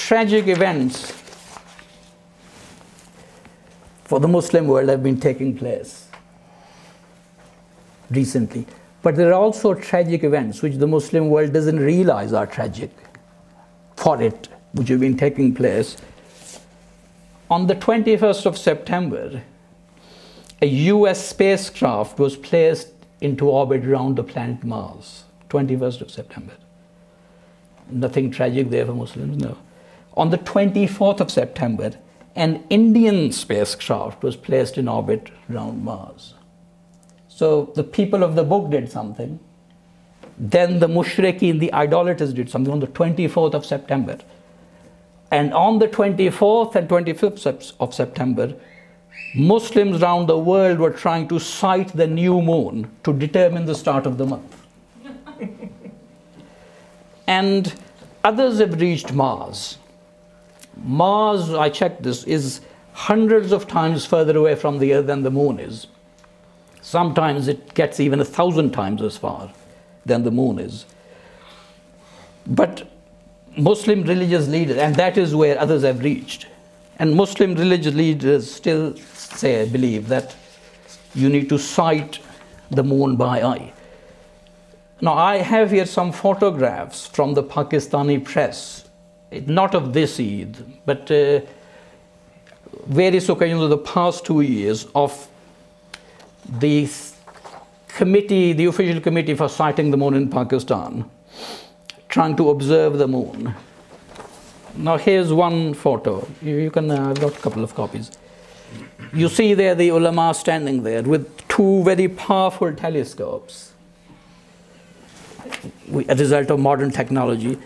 tragic events for the Muslim world have been taking place recently. But there are also tragic events which the Muslim world doesn't realize are tragic for it, which have been taking place. On the 21st of September, a US spacecraft was placed into orbit around the planet Mars. 21st of September. Nothing tragic there for Muslims, no. On the 24th of September, an Indian spacecraft was placed in orbit around Mars. So the people of the book did something. Then the mushrikeen, the idolaters, did something on the 24th of September. And on the 24th and 25th of September, Muslims around the world were trying to sight the new moon to determine the start of the month. And others have reached Mars. Mars, I checked this, is hundreds of times further away from the Earth than the moon is. Sometimes it gets even 1,000 times as far than the moon is. But Muslim religious leaders, and that is where others have reached, and Muslim religious leaders still believe that you need to sight the moon by eye. Now, I have here some photographs from the Pakistani press, not of this Eid, but various occasions of the past 2 years of the committee, the official committee for sighting the moon in Pakistan, trying to observe the moon. Now, here's one photo. You can, I've got a couple of copies. You see there the ulama standing there with two very powerful telescopes, a result of modern technology.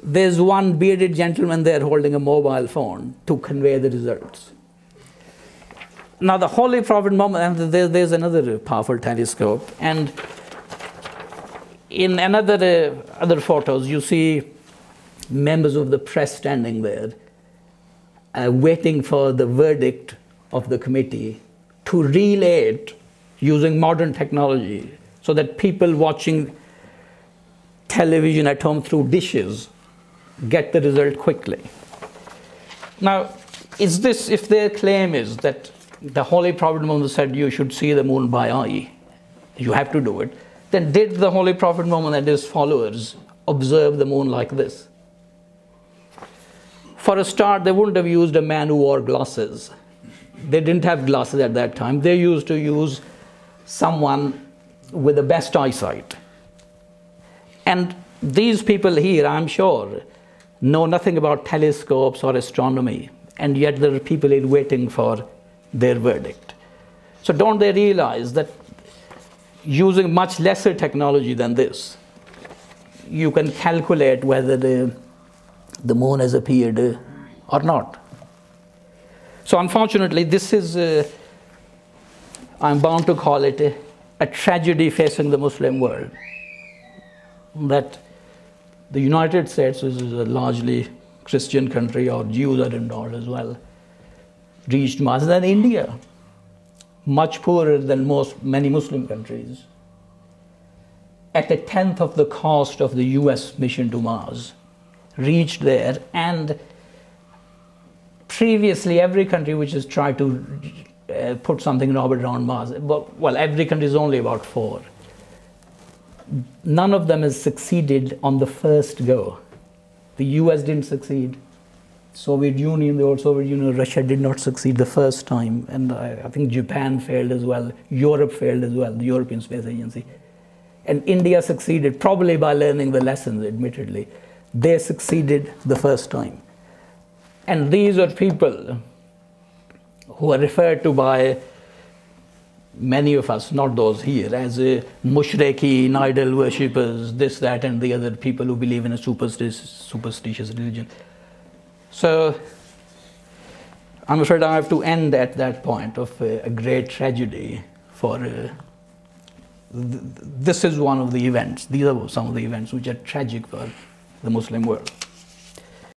There's one bearded gentleman there holding a mobile phone to convey the results. Now, the Holy Prophet Muhammad, and there's another powerful telescope, and in other photos, you see members of the press standing there, waiting for the verdict of the committee to relay it using modern technology so that people watching television at home through dishes get the result quickly. Now, is this, if their claim is that the Holy Prophet Muhammad said you should see the moon by eye, you have to do it, then did the Holy Prophet Muhammad and his followers observe the moon like this? For a start, they wouldn't have used a man who wore glasses. They didn't have glasses at that time. They used to use someone with the best eyesight. And these people here, I'm sure, know nothing about telescopes or astronomy, and yet there are people here waiting for their verdict. So don't they realize that using much lesser technology than this, you can calculate whether the moon has appeared or not? So unfortunately, this is, I'm bound to call it a tragedy facing the Muslim world, that the United States, which is a largely Christian country, or Jews are involved as well, reached Mars. And then India, much poorer than many Muslim countries, at a tenth of the cost of the US mission to Mars, reached there. And previously, every country which has tried to put something in orbit around Mars, well, every country is only about 4. None of them has succeeded on the first go. The US didn't succeed. Soviet Union, the old Soviet Union, Russia did not succeed the first time. And I think Japan failed as well. Europe failed as well, the European Space Agency. And India succeeded, probably by learning the lessons, admittedly. They succeeded the first time. And these are people who are referred to by many of us, not those here, as mushrikeen, idol worshippers, this, that, and the other, people who believe in a superstitious religion. So I'm afraid I have to end at that point of a great tragedy for this is one of the events. These are some of the events which are tragic for the Muslim world.